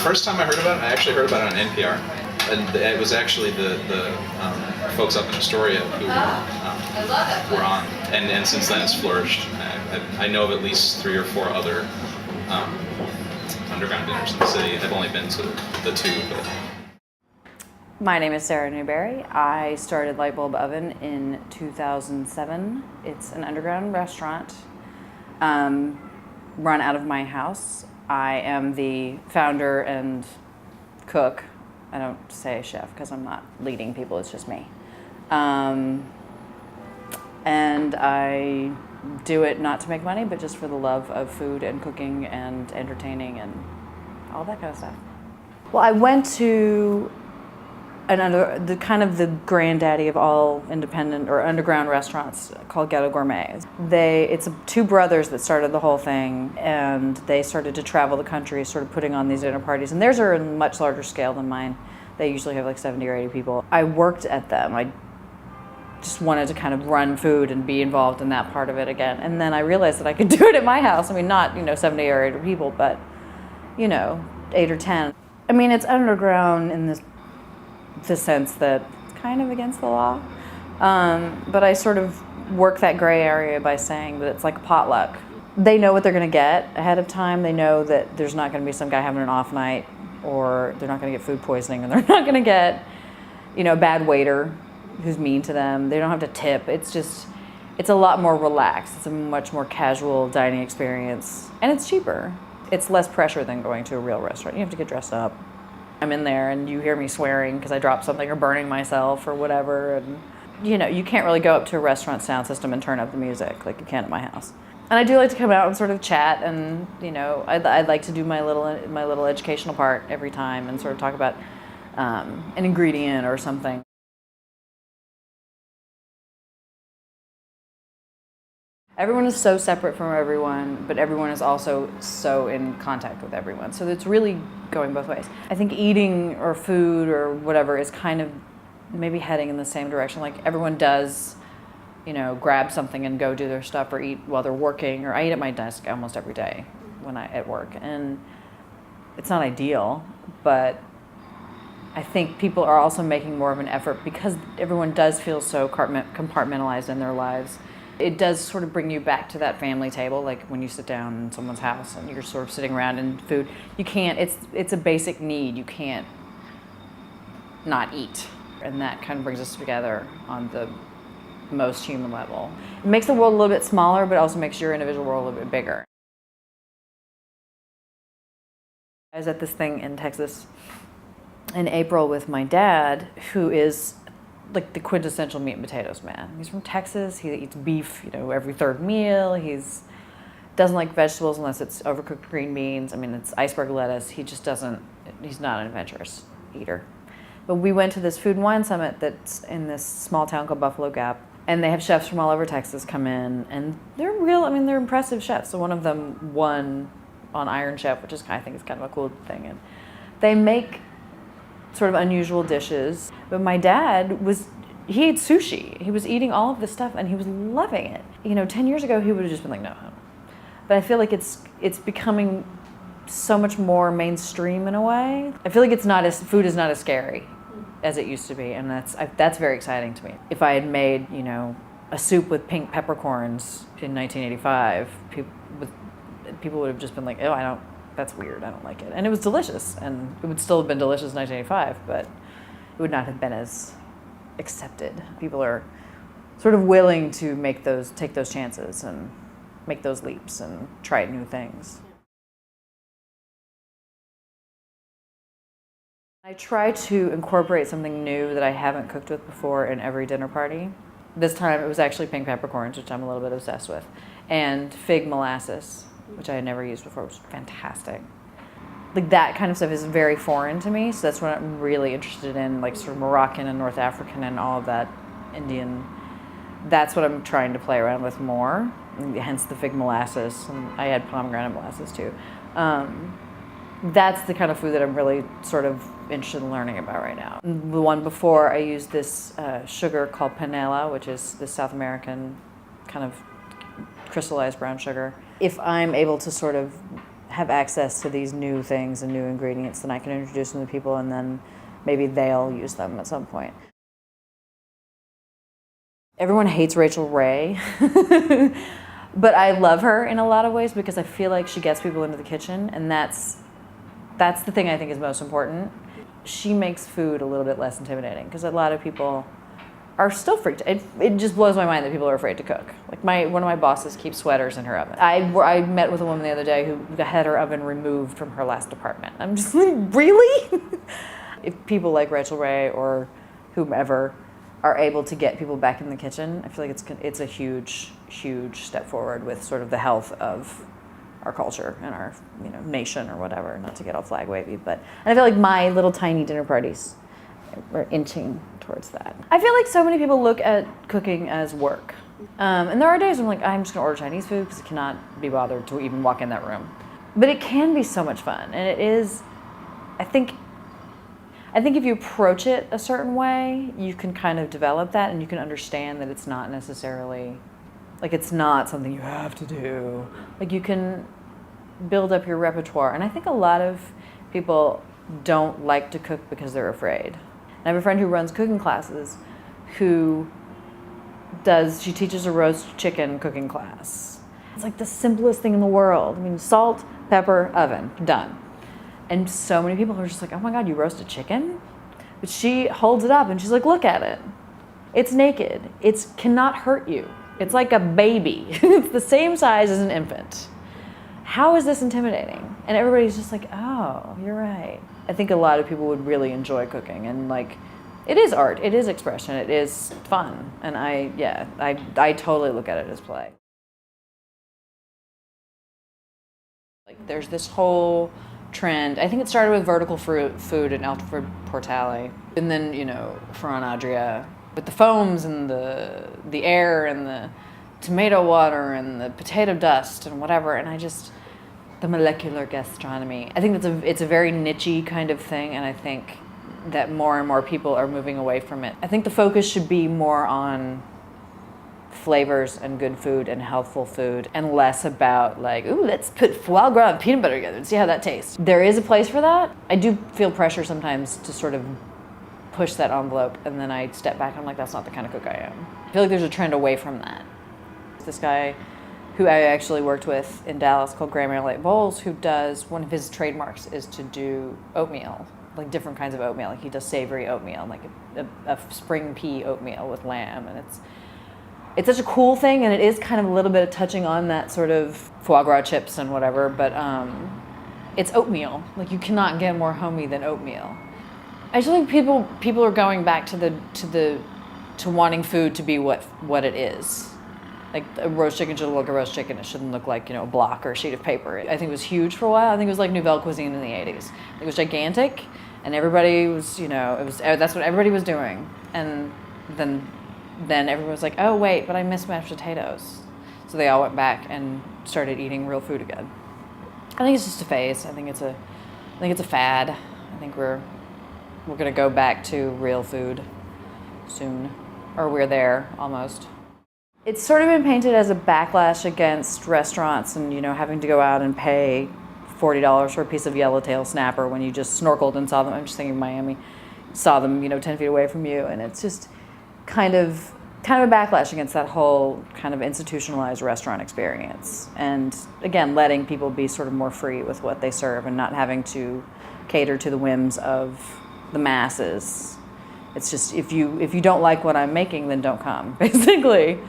first time I heard about it, I actually heard about it on NPR, and it was actually the folks up in Astoria who were on, and since then it's flourished. I know of at least 3 or 4 other underground dinners in the city. I've only been to the 2, but. My name is Sara Newberry. I started Light Bulb Oven in 2007. It's an underground restaurant run out of my house. I am the founder and cook. I don't say chef because I'm not leading people, it's just me. And I do it not to make money, but just for the love of food and cooking and entertaining and all that kind of stuff. Well, I went to the granddaddy of all independent or underground restaurants called Ghetto Gourmet. It's 2 brothers that started the whole thing, and they started to travel the country sort of putting on these dinner parties, and theirs are in much larger scale than mine. They usually have like 70 or 80 people. I worked at them. I just wanted to kind of run food and be involved in that part of it again, and then I realized that I could do it at my house. I mean, not 70 or 80 people, but 8 or 10. I mean, it's underground in the sense that it's kind of against the law. But I sort of work that gray area by saying that it's like a potluck. They know what they're going to get ahead of time. They know that there's not going to be some guy having an off night, or they're not going to get food poisoning, and they're not going to get, a bad waiter who's mean to them. They don't have to tip. It's a lot more relaxed. It's a much more casual dining experience, and it's cheaper. It's less pressure than going to a real restaurant. You have to get dressed up. I'm in there and you hear me swearing because I dropped something or burning myself or whatever, and you can't really go up to a restaurant sound system and turn up the music like you can at my house. And I do like to come out and sort of chat, and I'd like to do my little educational part every time and sort of talk about an ingredient or something. Everyone is so separate from everyone, but everyone is also so in contact with everyone. So it's really going both ways. I think eating or food or whatever is kind of maybe heading in the same direction. Like everyone does, grab something and go do their stuff or eat while they're working, or I eat at my desk almost every day when I'm at work. And it's not ideal, but I think people are also making more of an effort because everyone does feel so compartmentalized in their lives. It does sort of bring you back to that family table, like when you sit down in someone's house and you're sort of sitting around and food. You can't, it's a basic need. You can't not eat. And that kind of brings us together on the most human level. It makes the world a little bit smaller, but also makes your individual world a little bit bigger. I was at this thing in Texas in April with my dad, who is like the quintessential meat and potatoes man. He's from Texas. He eats beef, every 3rd meal. Doesn't like vegetables unless it's overcooked green beans. I mean, it's iceberg lettuce. He's not an adventurous eater. But we went to this food and wine summit that's in this small town called Buffalo Gap, and they have chefs from all over Texas come in, and they're impressive chefs. So one of them won on Iron Chef, which I think is kind of a cool thing. And they make sort of unusual dishes. But my dad he ate sushi. He was eating all of this stuff and he was loving it. 10 years ago he would have just been like, no. But I feel like it's becoming so much more mainstream in a way. I feel like food is not as scary as it used to be, and that's very exciting to me. If I had made, a soup with pink peppercorns in 1985, people would have just been like, oh, that's weird, I don't like it. And it was delicious, and it would still have been delicious in 1985, but it would not have been as accepted. People are sort of willing to take those chances and make those leaps and try new things. I try to incorporate something new that I haven't cooked with before in every dinner party. This time it was actually pink peppercorns, which I'm a little bit obsessed with, and fig molasses, which I had never used before, which was fantastic. Like that kind of stuff is very foreign to me, so that's what I'm really interested in, like sort of Moroccan and North African and all of that Indian. That's what I'm trying to play around with more, hence the fig molasses. And I had pomegranate molasses too. That's the kind of food that I'm really sort of interested in learning about right now. The one before, I used this sugar called panela, which is the South American kind of crystallized brown sugar. If I'm able to sort of have access to these new things and new ingredients, then I can introduce them to people, and then maybe they'll use them at some point. Everyone hates Rachael Ray, but I love her in a lot of ways because I feel like she gets people into the kitchen, and that's the thing I think is most important. She makes food a little bit less intimidating because a lot of people are still freaked. It just blows my mind that people are afraid to cook. Like one of my bosses keeps sweaters in her oven. I met with a woman the other day who had her oven removed from her last apartment. I'm just like, really? If people like Rachael Ray or whomever are able to get people back in the kitchen, I feel like it's a huge, huge step forward with sort of the health of our culture and our nation or whatever. Not to get all flag wavy, but I feel like my little tiny dinner parties are inching towards that. I feel like so many people look at cooking as work, and there are days I'm like, I'm just gonna order Chinese food because I cannot be bothered to even walk in that room. But it can be so much fun, and it is. I think if you approach it a certain way, you can kind of develop that, and you can understand that it's not necessarily, like it's not something you have to do. Like you can build up your repertoire, and I think a lot of people don't like to cook because they're afraid. I have a friend who runs cooking classes she teaches a roast chicken cooking class. It's like the simplest thing in the world. I mean, salt, pepper, oven, done. And so many people are just like, oh my God, you roast a chicken? But she holds it up and she's like, look at it. It's naked. It cannot hurt you. It's like a baby. It's the same size as an infant. How is this intimidating? And everybody's just like, oh, you're right. I think a lot of people would really enjoy cooking, and like, it is art, it is expression, it is fun, and I totally look at it as play. Like, there's this whole trend. I think it started with vertical food in Alfred Portale, and then Ferran Adrià with the foams and the air and the tomato water and the potato dust and whatever, and the molecular gastronomy. I think it's a very niche-y kind of thing, and I think that more and more people are moving away from it. I think the focus should be more on flavors and good food and healthful food, and less about like, ooh, let's put foie gras and peanut butter together and see how that tastes. There is a place for that. I do feel pressure sometimes to sort of push that envelope, and then I step back and I'm like, that's not the kind of cook I am. I feel like there's a trend away from that. This guy who I actually worked with in Dallas called Graham Light Bowls, who does, one of his trademarks is to do oatmeal, like different kinds of oatmeal. Like he does savory oatmeal, like a spring pea oatmeal with lamb, and it's such a cool thing, and it is kind of a little bit of touching on that sort of foie gras chips and whatever, but it's oatmeal. Like you cannot get more homey than oatmeal. I just think people are going back to wanting food to be what it is. Like a roast chicken should look like a roast chicken. It shouldn't look like a block or a sheet of paper. I think it was huge for a while. I think it was like Nouvelle Cuisine in the 80s. It was gigantic, and everybody was that's what everybody was doing. And then everyone was like, oh wait, but I miss mashed potatoes. So they all went back and started eating real food again. I think it's just a phase. I think it's a fad. I think we're gonna go back to real food soon, or we're there almost. It's sort of been painted as a backlash against restaurants and having to go out and pay $40 for a piece of yellowtail snapper when you just snorkeled and saw them. I'm just thinking Miami, saw them 10 feet away from you, and it's just kind of a backlash against that whole kind of institutionalized restaurant experience. And again, letting people be sort of more free with what they serve and not having to cater to the whims of the masses. It's just, if you don't like what I'm making, then don't come, basically.